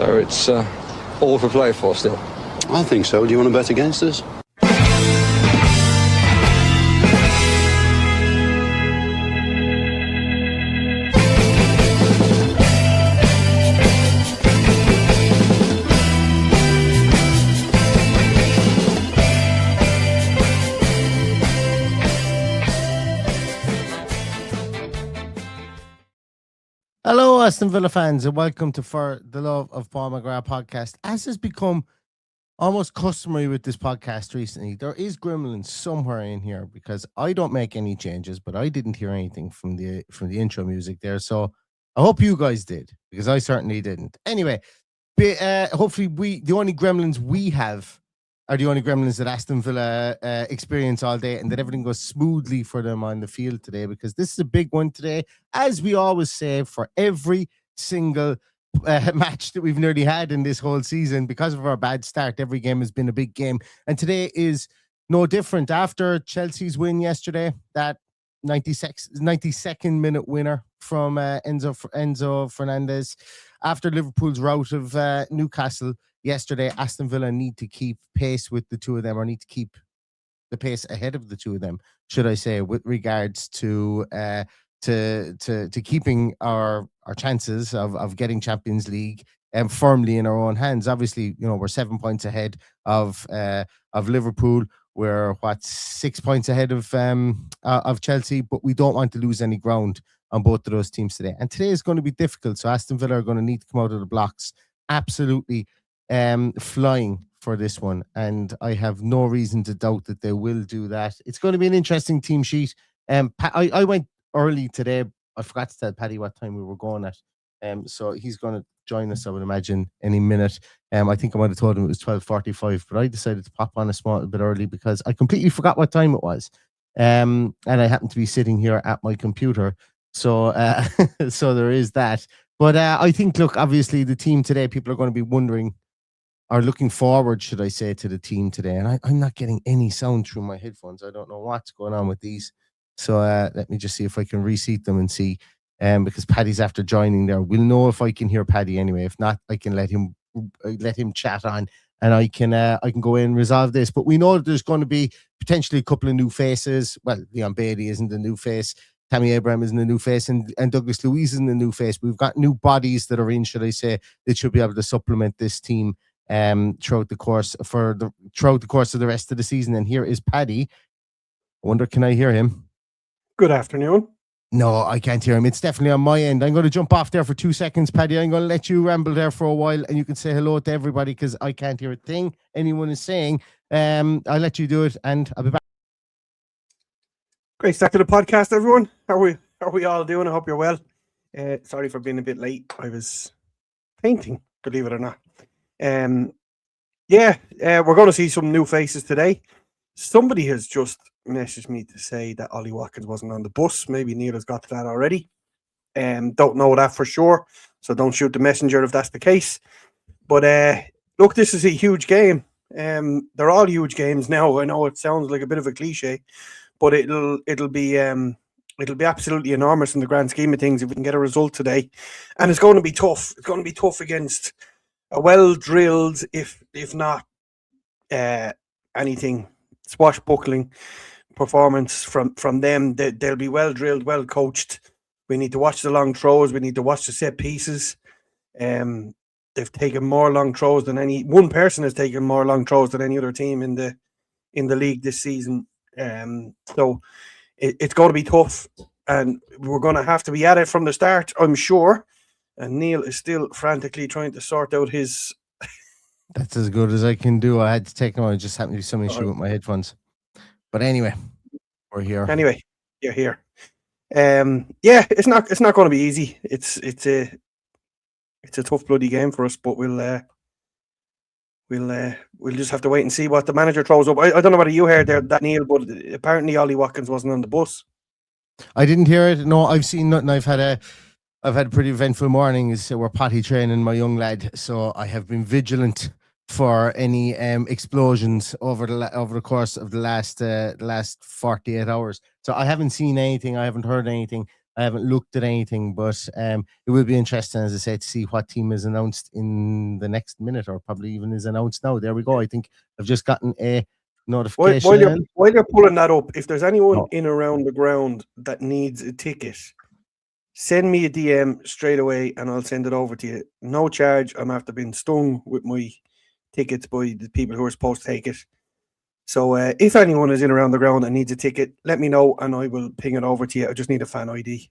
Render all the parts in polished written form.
So it's all for play for still. I think so. Do you want to bet against us? Hello, Aston Villa fans, and welcome to For the Love of Paul McGrath podcast. As has become almost customary with this podcast recently, there is gremlins somewhere in here because I don't make any changes, but I didn't hear anything from the intro music there. So I hope you guys did, because I certainly didn't. Anyway, hopefully the only gremlins we have are the only gremlins that Aston Villa experience all day, and that everything goes smoothly for them on the field today, because this is a big one today, as we always say for every single match that we've nearly had in this whole season. Because of our bad start, every game has been a big game, and today is no different. After Chelsea's win yesterday, that 92nd minute winner from Enzo Fernandez, after Liverpool's rout of Newcastle yesterday, Aston Villa need to keep pace with the two of them, or need to keep the pace ahead of the two of them, should I say, with regards to keeping our chances of getting Champions League firmly in our own hands. Obviously, you know, we're 7 points ahead of Liverpool. We're 6 points ahead of Chelsea, but we don't want to lose any ground on both of those teams today. And today is going to be difficult, so Aston Villa are going to need to come out of the blocks absolutely flying for this one, and I have no reason to doubt that they will do that. It's going to be an interesting team sheet. I went early today. I forgot to tell Paddy what time we were going at, so he's going to join us, I would imagine, any minute. I think I might have told him it was 12:45, but I decided to pop on a small bit early because I completely forgot what time it was, and I happened to be sitting here at my computer, so so there is that. But I think, look, obviously the team today, people are going to be wondering, are looking forward, should I say, to the team today. And I'm not getting any sound through my headphones. I don't know what's going on with these. So let me just see if I can reseat them and see, because Paddy's after joining there. We'll know if I can hear Paddy anyway. If not, I can let him chat on, and I can go in and resolve this. But we know that there's going to be potentially a couple of new faces. Well, Leon Bailey isn't a new face. Tammy Abraham isn't a new face, and Douglas Luiz isn't a new face. We've got new bodies that are in, should I say, that should be able to supplement this team throughout the course of the rest of the season. And here is Paddy. I wonder, can I hear him? Good afternoon. No, I can't hear him. It's definitely on my end. I'm going to jump off there for 2 seconds, Paddy. I'm going to let you ramble there for a while, and you can say hello to everybody, because I can't hear a thing anyone is saying. I'll let you do it, and I'll be back. Great start to the podcast, everyone. How are we all doing? I hope you're well. Sorry for being a bit late. I was painting, believe it or not. We're going to see some new faces today. Somebody has just messaged me to say that Ollie Watkins wasn't on the bus. Maybe Neil has got to that already. Don't know that for sure, so don't shoot the messenger if that's the case. But look, this is a huge game. They're all huge games now. I know it sounds like a bit of a cliche, but it'll be absolutely enormous in the grand scheme of things if we can get a result today. And it's going to be tough. It's going to be tough against a well-drilled, if not anything, swashbuckling performance from them. They'll be well-drilled, well-coached. We need to watch the long throws. We need to watch the set pieces. They've taken more long throws than one person has taken more long throws than any other team in the league this season. So it's going to be tough, and we're going to have to be at it from the start, I'm sure. And Neil is still frantically trying to sort out his... That's as good as I can do. I had to take them on. It just happened to be some issue with my headphones. But anyway, we're here. Anyway, you're here. It's not going to be easy. It's a tough bloody game for us, but we'll just have to wait and see what the manager throws up. I don't know whether you heard that, Neil, but apparently Ollie Watkins wasn't on the bus. I didn't hear it. No, I've seen nothing. I've had a pretty eventful morning. We're potty training my young lad, so I have been vigilant for any explosions over the course of the last 48 hours. So I haven't seen anything. I haven't heard anything. I haven't looked at anything, but it will be interesting, as I said, to see what team is announced in the next minute, or probably even is announced now. There we go. I think I've just gotten a notification. While you're pulling that up, if there's anyone Oh. in around the ground that needs a ticket, send me a DM straight away and I'll send it over to you. No charge. I'm after being stung with my tickets by the people who are supposed to take it. So if anyone is in around the ground and needs a ticket, let me know and I will ping it over to you. I just need a fan ID.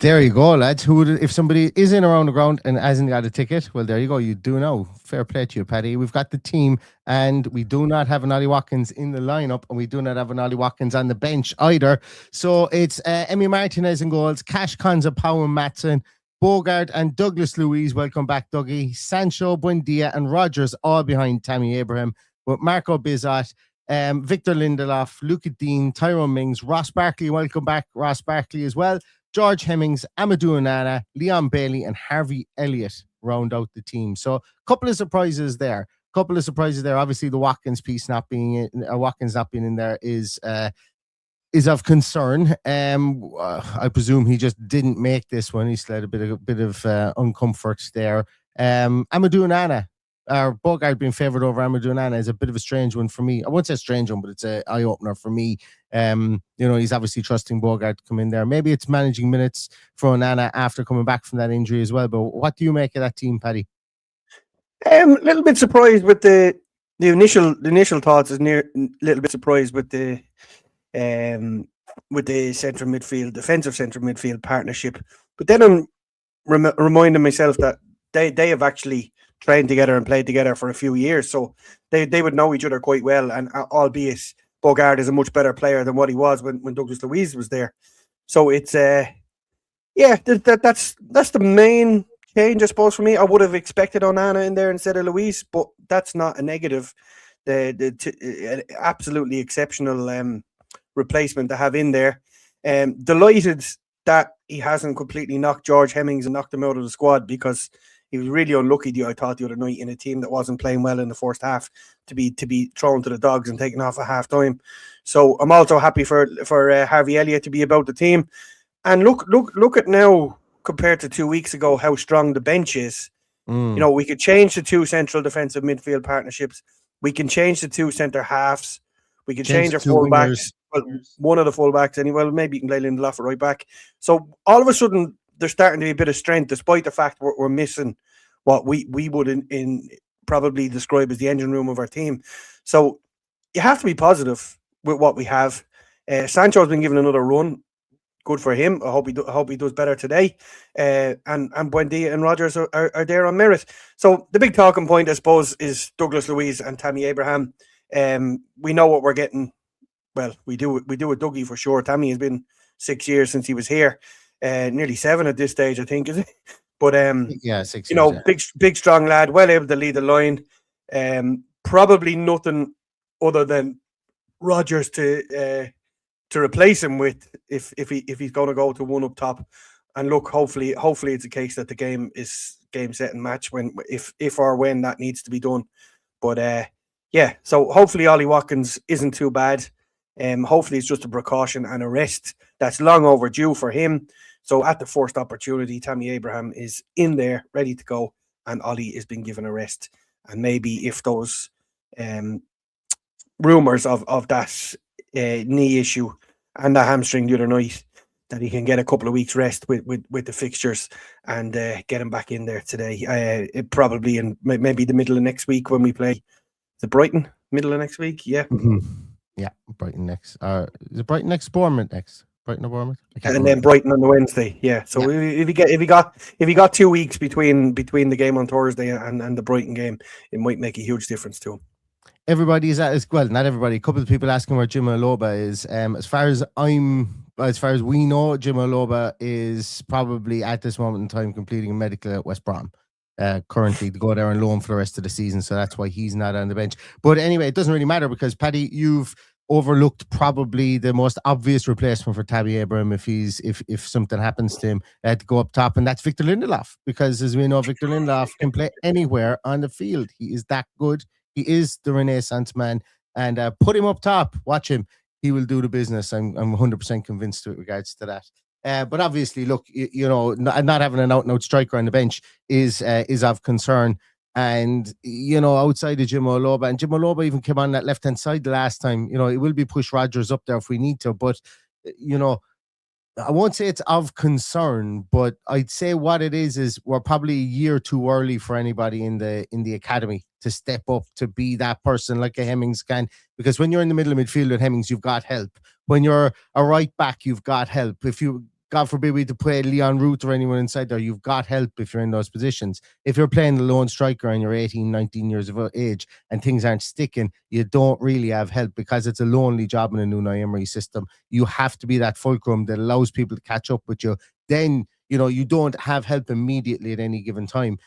There you go, lads. If somebody is in around the ground and hasn't got a ticket, well, there you go. You do know. Fair play to you, Paddy. We've got the team, and we do not have an Ollie Watkins in the lineup, and we do not have an Ollie Watkins on the bench either. So it's Emi Martinez in goals, Cash Konza, Powell Matson, Bogard, and Douglas Luiz. Welcome back, Dougie. Sancho, Buendia, and Rogers all behind Tammy Abraham, with Marco Bizot, Victor Lindelof, Luca Dean, Tyrone Mings, Ross Barkley. Welcome back, Ross Barkley as well. George Hemmings, Amadou Onana, Leon Bailey, and Harvey Elliott round out the team. So a couple of surprises there. Obviously, the Watkins piece not being in there is of concern. I presume he just didn't make this one. He still had a bit of uncomfort there. Amadou Onana, Bogard being favoured over Amadou Onana is a bit of a strange one for me. I won't say a strange one, but it's an eye opener for me. He's obviously trusting Bogard to come in there. Maybe it's managing minutes for Onana after coming back from that injury as well. But what do you make of that team, Paddy? A little bit surprised with the initial thoughts. Is a little bit surprised with the central midfield, defensive central midfield partnership. But then I'm reminding myself that they have actually trained together and played together for a few years, so they would know each other quite well. And albeit Bogard is a much better player than what he was when Douglas Luiz was there. So it's that's the main change, I suppose, for me. I would have expected Onana in there instead of Luiz, but that's not a negative. The absolutely exceptional replacement to have in there. Delighted that he hasn't completely knocked George Hemmings and knocked him out of the squad, because he was really unlucky, I thought, the other night in a team that wasn't playing well in the first half to be thrown to the dogs and taken off at half time. So I'm also happy for Harvey Elliott to be about the team. And look at now, compared to 2 weeks ago, how strong the bench is. We could change the two central defensive midfield partnerships. We can change the two centre halves. We can change our fullbacks. Well, one of the fullbacks anyway. Well, maybe you can play Lindelof at right back. So all of a sudden, there's starting to be a bit of strength, despite the fact we're missing what we would in probably describe as the engine room of our team. So you have to be positive with what we have. Sancho's been given another run. Good for him. I hope he does better today. And Buendia and Rogers are there on merit. So the big talking point, I suppose, is Douglas Luiz and Tammy Abraham. We know what we're getting. Well, we do with Dougie for sure. Tammy has been years since he was here. Nearly 7 at this stage, I think, is it? But 6 years, big strong lad, well able to lead the line. Probably nothing other than Rogers to replace him with if he's going to go to one up top. And look, hopefully it's a case that the game is game, set and match if or when that needs to be done. But so hopefully Ollie Watkins isn't too bad. Hopefully it's just a precaution and a rest that's long overdue for him. So at the first opportunity, Tammy Abraham is in there, ready to go, and Ollie is being given a rest. And maybe if those rumours of that knee issue and the hamstring the other night, that he can get a couple of weeks rest with the fixtures and get him back in there today. Probably in maybe the middle of next week when we play the Brighton, middle of next week. Yeah. Mm-hmm. Yeah, Brighton next. Is it Brighton next? Bournemouth next. Brighton or Bournemouth? And then Brighton on the Wednesday. Yeah. So if he got 2 weeks between the game on Thursday and the Brighton game, it might make a huge difference to him. Everybody is not everybody. A couple of people asking where Jim Aloba is. As far as we know, Jim Aloba is probably at this moment in time completing a medical at West Brom. Currently to go there and loan for the rest of the season, so that's why he's not on the bench. But anyway, it doesn't really matter, because Paddy, you've overlooked probably the most obvious replacement for Tammy Abraham if something happens to him to go up top, and that's Victor Lindelof, because as we know, Victor Lindelof can play anywhere on the field. He is that good. He is the Renaissance man, and put him up top. Watch him. He will do the business. I'm 100% convinced with regards to that. But obviously, look, not having an out and out striker on the bench is of concern. And outside of Jim Oloba, and Jim Oloba even came on that left hand side the last time. It will be push Rodgers up there if we need to, but I won't say it's of concern, but I'd say what it is we're probably a year too early for anybody in the academy to step up to be that person like a Hemmings can. Because when you're in the middle of midfield with Hemmings, you've got help. When you're a right back, you've got help. If you, God forbid, we to play Leon Root or anyone inside there, you've got help if you're in those positions. If you're playing the lone striker and you're 18, 19 years of age and things aren't sticking, you don't really have help because it's a lonely job in a new Unai Emery system. You have to be that fulcrum that allows people to catch up with you. Then, you don't have help immediately at any given time.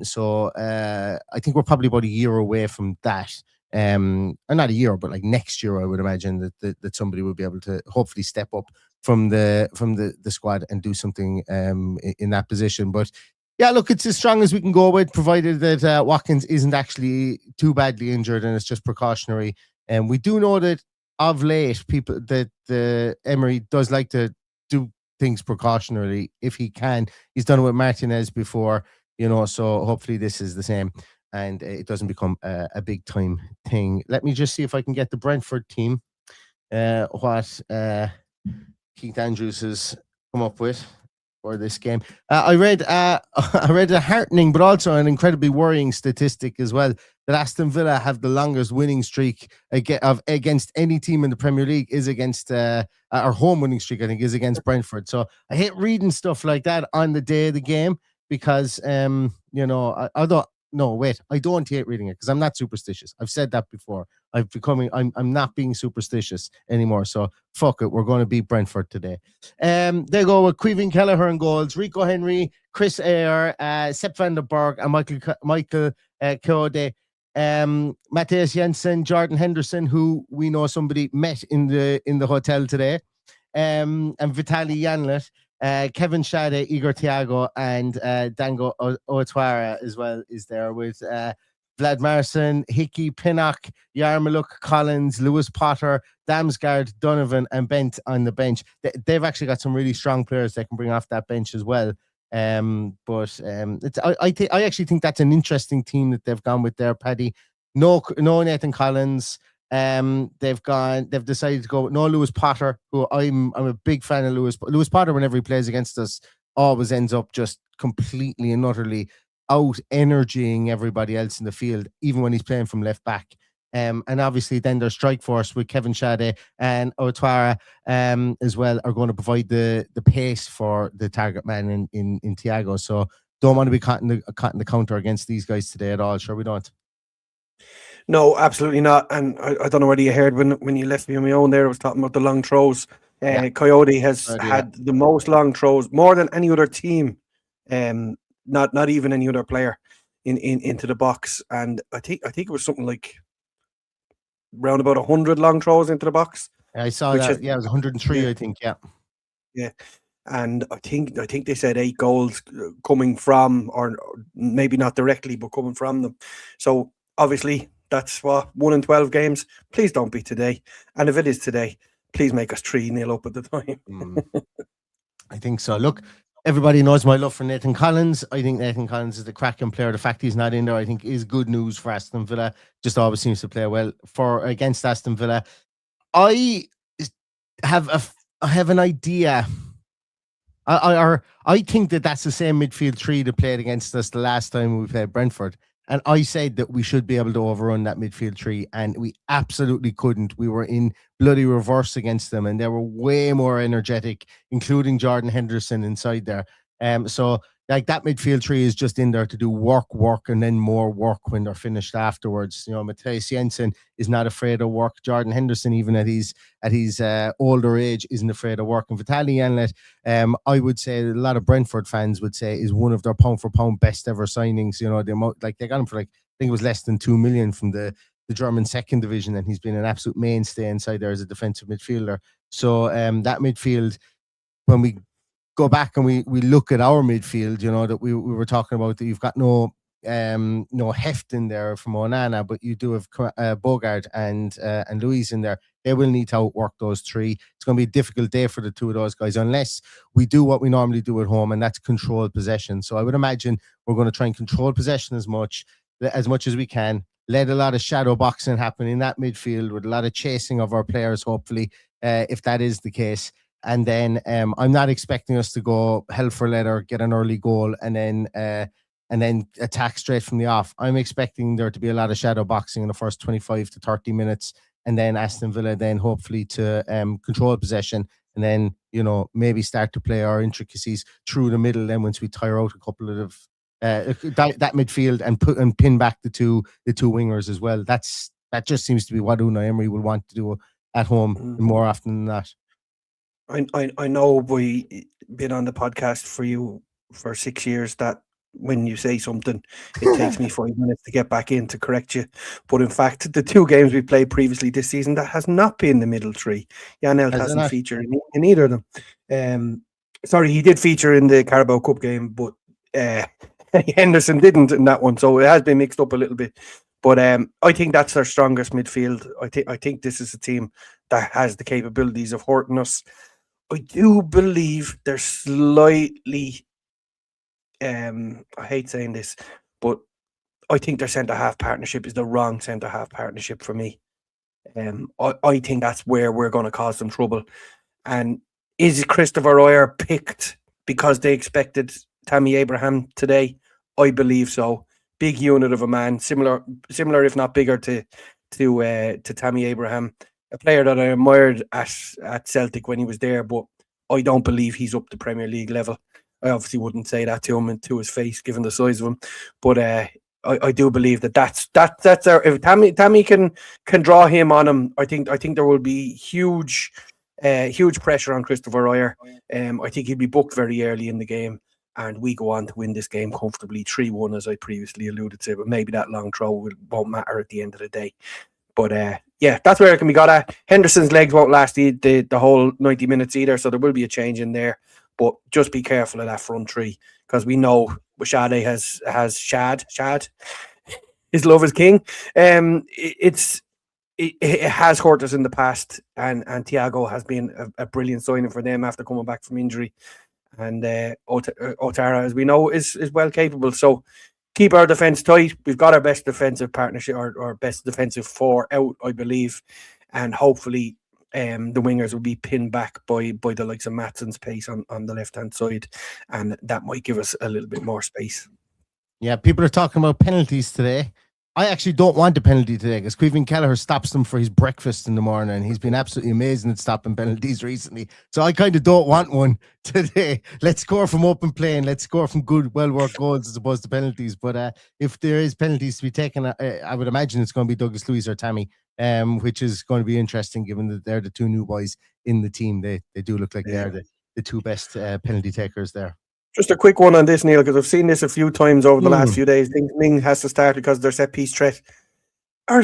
So I think we're probably about a year away from that. Or not a year, but like next year, I would imagine that somebody will be able to hopefully step up from the squad and do something in that position. But yeah, look, it's as strong as we can go with, provided that Watkins isn't actually too badly injured and it's just precautionary. And we do know that of late, the Emery does like to do things precautionarily if he can. He's done it with Martinez before, so hopefully this is the same and it doesn't become a big time thing. Let me just see if I can get the Brentford team, what Keith Andrews has come up with for this game. I read a heartening but also an incredibly worrying statistic as well, that Aston Villa have the longest winning streak against any team in the Premier League is against our home winning streak, I think, is against Brentford. So I hate reading stuff like that on the day of the game because I don't hate reading it because I'm not superstitious. I've said that before. I'm not being superstitious anymore. So fuck it. We're going to beat Brentford today. They go with Queven Kelleher in goals, Rico Henry, Chris Ayer, Sepp van der Berg, and Michael Kode. Matthias Jensen, Jordan Henderson, who we know somebody met in the hotel today, and Vitaly Yanlet. Kevin Shade, Igor Thiago, and Dango Otuara as well is there with Vlad Marson, Hickey, Pinnock, Yarmuluk, Collins, Lewis Potter, Damsgaard, Donovan, and Bent on the bench. They've actually got some really strong players they can bring off that bench as well. I actually think that's an interesting team that they've gone with there, Paddy. No Nathan Collins. They've decided to go with no Lewis Potter, who I'm a big fan of Lewis Potter. Whenever he plays against us, always ends up just completely and utterly out energying everybody else in the field, even when he's playing from left back. And obviously then their strike force with Kevin Shade and Otwara as well are going to provide the pace for the target man in Thiago. So don't want to be caught in the counter against these guys today at all. Sure we don't. No, absolutely not. And I don't know whether you heard when you left me on my own there, I was talking about the long throws. Coyote has had the most long throws, more than any other team, not even any other player into the box. And I think it was something like around about 100 long throws into the box. I saw that. It was 103, I think. Yeah. And I think they said 8 goals coming from, or maybe not directly, but coming from them. So obviously, that's what 1 in 12 games. Please don't be today. And if it is today, please make us 3-0 up at the time. I think so. Look, everybody knows my love for Nathan Collins. I think Nathan Collins is the cracking player. The fact he's not in there, I think, is good news for Aston Villa. Just always seems to play well against Aston Villa. I have an idea. I think that's the same midfield three that played against us the last time we played Brentford. And I said that we should be able to overrun that midfield three, and we absolutely couldn't. We were in bloody reverse against them, and they were way more energetic, including Jordan Henderson inside there. So like that midfield three is just in there to do work, and then more work when they're finished afterwards. Matthias Jensen is not afraid of work. Jordan Henderson, even at his older age, isn't afraid of work. And Vitaly Yanlet, I would say a lot of Brentford fans would say is one of their pound for pound best ever signings. They got him for I think it was less than 2 million from the German second division, and he's been an absolute mainstay inside there as a defensive midfielder. So that midfield, when we go back and we look at our midfield, that we were talking about, that you've got no heft in there from Onana, but you do have Bogart and Louise in there. They will need to outwork those three. It's going to be a difficult day for the two of those guys unless we do what we normally do at home, and that's control possession. So I would imagine we're going to try and control possession as much as we can. Let a lot of shadow boxing happen in that midfield with a lot of chasing of our players, hopefully, if that is the case. And then I'm not expecting us to go hell for leather, get an early goal, and then attack straight from the off. I'm expecting there to be a lot of shadow boxing in the first 25 to 30 minutes, and then Aston Villa then hopefully to control possession, and then maybe start to play our intricacies through the middle. Then once we tire out a couple of that midfield and pin back the two wingers as well. That just seems to be what Unai Emery will want to do at home more often than not. I know we been on the podcast for you for 6 years that when you say something, it takes me 5 minutes to get back in to correct you. But in fact, the two games we played previously this season, that has not been the middle three. Janelt hasn't featured in either of them. Sorry, he did feature in the Carabao Cup game, but Henderson didn't in that one, so it has been mixed up a little bit. But I think that's their strongest midfield. I think this is a team that has the capabilities of hurting us. I do believe they're slightly, I hate saying this, but I think their centre-half partnership is the wrong centre-half partnership for me. I think that's where we're going to cause some trouble. And is Christopher Royer picked because they expected Tammy Abraham today? I believe so. Big unit of a man, similar if not bigger to Tammy Abraham, a player that I admired at Celtic when he was there, but I don't believe he's up to Premier League level. I obviously wouldn't say that to him and to his face, given the size of him, but I do believe that's our, if Tammy can draw him on him, I think there will be huge pressure on Christopher Royer. I think he'll be booked very early in the game, and we go on to win this game comfortably 3-1, as I previously alluded to. But maybe that long throw won't matter at the end of the day. But yeah, that's where it can be got at. Henderson's legs won't last the whole 90 minutes either, so there will be a change in there. But just be careful of that front three, because we know Shad has Shad. His love is king. It has hurt us in the past, and Thiago has been a brilliant signing for them after coming back from injury. And Otara, as we know, is well capable. So keep our defence tight. We've got our best defensive partnership, or best defensive four out, I believe, and hopefully the wingers will be pinned back by the likes of Matson's pace on the left hand side, and that might give us a little bit more space. Yeah, people are talking about penalties today. I actually don't want a penalty today because Caoimhín Kelleher stops them for his breakfast in the morning, and he's been absolutely amazing at stopping penalties recently. So I kind of don't want one today. Let's score from open play and let's score from good, well-worked goals as opposed to penalties. But if there is penalties to be taken, I would imagine it's going to be Douglas Luiz or Tammy, which is going to be interesting given that they're the two new boys in the team. They do look like they're the two best penalty takers there. Just a quick one on this, Neil, because I've seen this a few times over the last few days. Ming has to start because of their set piece threat. Our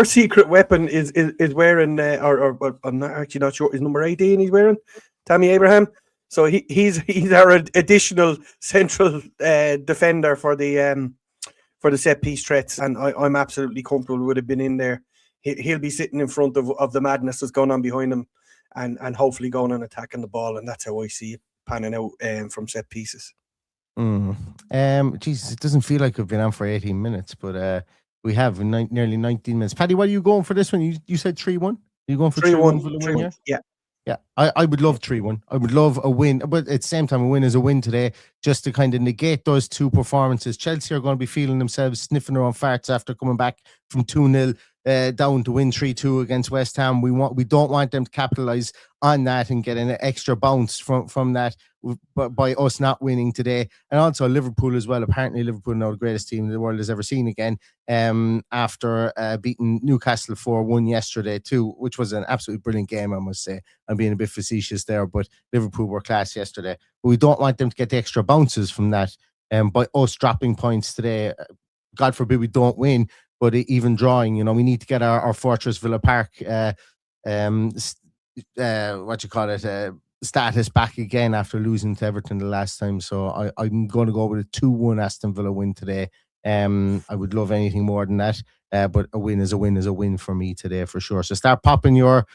secret weapon is wearing, or I'm not actually not sure, is number 18 he's wearing, Tammy Abraham. So he's our additional central defender for the set piece threats, and I'm absolutely comfortable with it being in there. He'll be sitting in front of the madness that's going on behind him. And hopefully going and attacking the ball, and that's how I see it panning out from set pieces. Jesus, it doesn't feel like we've been on for 18 minutes, but we have nearly 19 minutes. Paddy, what are you going for this one? You said 3-1? Are you going for 3-1 for the win here? Yeah, I would love 3-1. I would love a win, but at the same time, a win is a win today, just to kind of negate those two performances. Chelsea are going to be feeling themselves sniffing their own farts after coming back from 2-0 down to win 3-2 against West Ham. We don't want them to capitalise on that and get an extra bounce from that by us not winning today. And also Liverpool as well. Apparently Liverpool are now the greatest team the world has ever seen again, after beating Newcastle 4-1 yesterday too, which was an absolutely brilliant game, I must say. I'm being a bit facetious there, but Liverpool were class yesterday. But we don't want them to get the extra bounces from that, by us dropping points today. God forbid we don't win, but even drawing, we need to get our Fortress Villa Park status back again after losing to Everton the last time. So I'm going to go with a 2-1 Aston Villa win today, I would love anything more than that. But a win is a win is a win for me today for sure. So start popping your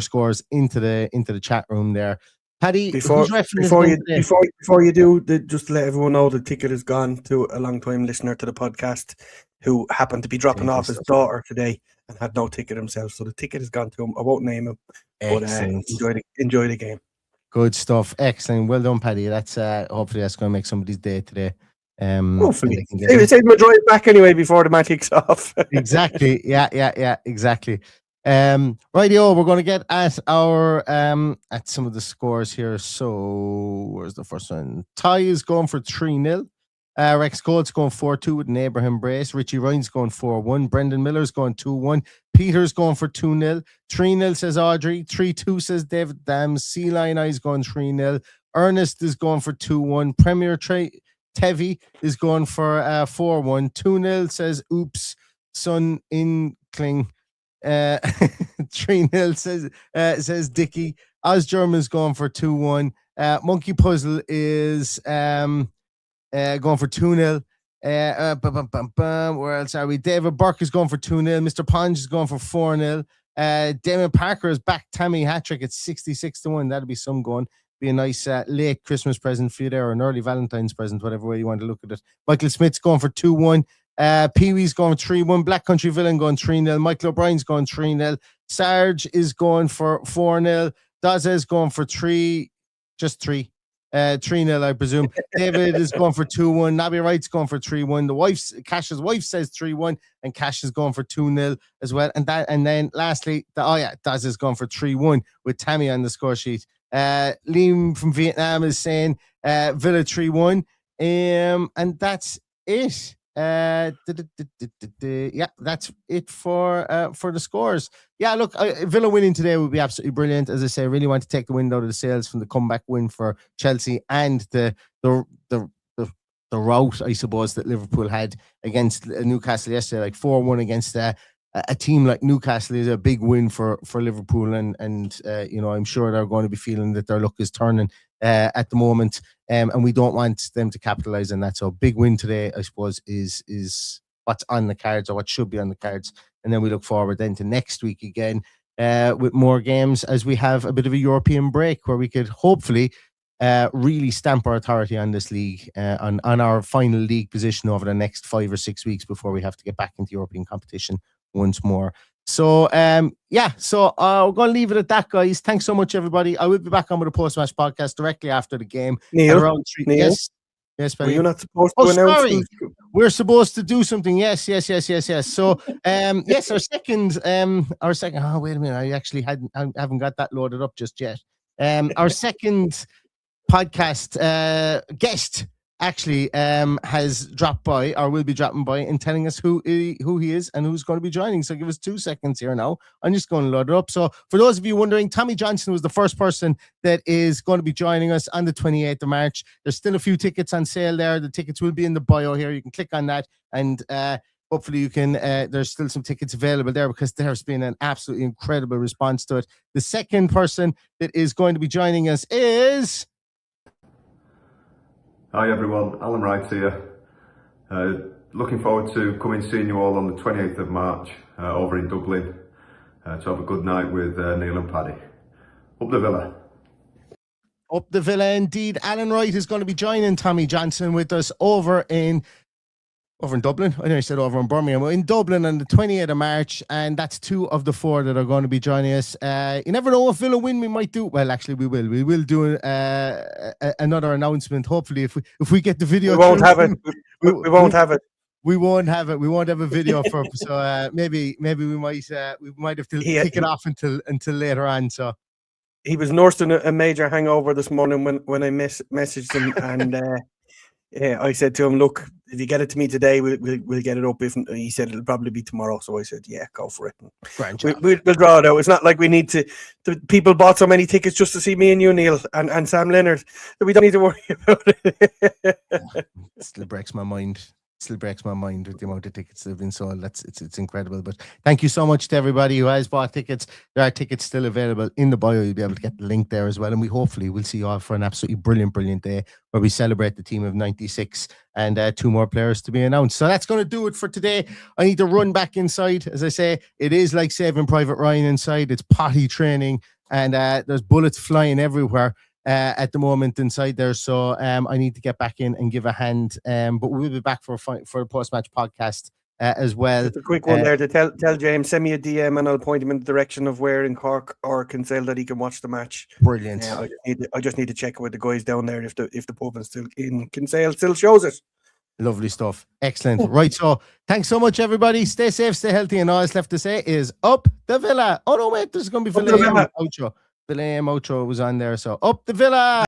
scores into the chat room there. Paddy, Before you do, just to let everyone know, the ticket has gone to a long time listener to the podcast who happened to be dropping off his daughter today and had no ticket himself. So the ticket has gone to him. I won't name him, but enjoy the game. Good stuff. Excellent. Well done, Paddy. That's hopefully that's going to make somebody's day today. Hopefully, save my drive back anyway before the match kicks off. Exactly. Yeah. Exactly. Rightio, we're going to get at our at some of the scores here. So where's the first one? Ty is going for 3-0. Rex Colt's going 4-2 with an Abraham brace. Richie Ryan's going 4-1. Brendan Miller's going 2-1. Peter's going for 2-0. 3-0 says Audrey. 3-2 says David Dams. Sea Lion Eye's going 3-0. Ernest is going for 2-1. Premier Tevi is going for 4-1. 2-0 says Oops. Sun Inkling. 3-0 says Dicky. Oz German's going for 2-1. Monkey Puzzle is going for 2-0. Where else are we? David Burke is going for 2-0. Mr. Ponge is going for 4-0. Damon Parker is back Tammy hat-trick at 66-1. That'll be some going. Be a nice late Christmas present for you there, or an early Valentine's present, whatever way you want to look at it. Michael Smith's going for 2-1. Pee-wee's going 3-1. Black Country Villain going 3-0. Michael O'Brien's going 3-0. Sarge is going for 4-0. Daza is going for 3. 3-0, I presume. David is going for 2-1. Nabby Wright's going for 3-1. Cash's wife says 3-1, and Cash is going for 2-0 as well. And then lastly, Daz is going for 3-1 with Tammy on the score sheet. Liam from Vietnam is saying Villa 3-1. And that's it. Yeah, that's it for the scores. Yeah, look, Villa winning today would be absolutely brilliant. As I say, I really want to take the wind out of the sails from the comeback win for Chelsea and the rout, I suppose, that Liverpool had against Newcastle yesterday. Like 4-1 against a team like Newcastle is a big win for Liverpool, and I'm sure they're going to be feeling that their luck is turning at the moment, and we don't want them to capitalize on that. So big win today, I suppose, is what's on the cards, or what should be on the cards, and then we look forward then to next week again with more games, as we have a bit of a European break where we could hopefully really stamp our authority on this league, on our final league position over the next 5 or 6 weeks before we have to get back into European competition once more. So we're going to leave it at that, guys. Thanks so much, everybody. I will be back on with a post-match podcast directly after the game. Neil, around 3. Neil? Yes, were you not supposed to announce? Sorry. We're supposed to do something. Yes. So, yes, our second. Oh, wait a minute. I actually haven't got that loaded up just yet. Our second podcast guest actually has dropped by, or will be dropping by, and telling us who he is and who's going to be joining. So give us 2 seconds here now. I'm just going to load it up. So for those of you wondering, Tommy Johnson was the first person that is going to be joining us on the 28th of March. There's still a few tickets on sale there. The tickets will be in the bio here. You can click on that, and hopefully you can, there's still some tickets available there, because there's been an absolutely incredible response to it. The second person that is going to be joining us is... Hi everyone, Alan Wright here. Looking forward to seeing you all on the 28th of March over in Dublin to have a good night with Neil and Paddy. Up the Villa. Up the Villa indeed. Alan Wright is going to be joining Tommy Johnson with us over in Dublin. I know I said over in Birmingham. We're in Dublin on the 28th of March, and that's 2 of the 4 that are going to be joining us. You never know, if Villa win, we might do... Well, actually, we will. We will do another announcement, hopefully, if we get the video. We won't have it. We won't have it. We won't have it. We won't have a video for... So maybe we might have to kick it off until later on. So he was nursing a major hangover this morning when I messaged him, and... Yeah, I said to him, look, if you get it to me today, we'll get it up. If he said it'll probably be tomorrow, so I said, yeah, go for it. We'll draw it out. It's not like we need to. The people bought so many tickets just to see me and you, Neil, and Sam Leonard, that we don't need to worry about it. It still breaks my mind. still breaks my mind with the amount of tickets that have been sold. It's incredible. But thank you so much to everybody who has bought tickets. There are tickets still available in the bio. You'll be able to get the link there as well. And we hopefully will see you all for an absolutely brilliant day where we celebrate the team of 96 and 2 more players to be announced. So that's going to do it for today. I need to run back inside. As I say, it is like Saving Private Ryan inside. It's potty training and there's bullets flying everywhere. At the moment inside there, so I need to get back in and give a hand. But we'll be back for a post-match podcast as well. Just a quick one there to tell James, send me a DM and I'll point him in the direction of where in Cork or Kinsale that he can watch the match. Brilliant. I just need to check with the guys down there if the pub is still in Kinsale still shows it. Lovely stuff. Excellent. Right, so thanks so much, everybody. Stay safe, stay healthy, and all that's left to say is up the Villa. Oh no, wait, there's going to be Villa outro. The AM outro was on there, so up the Villa.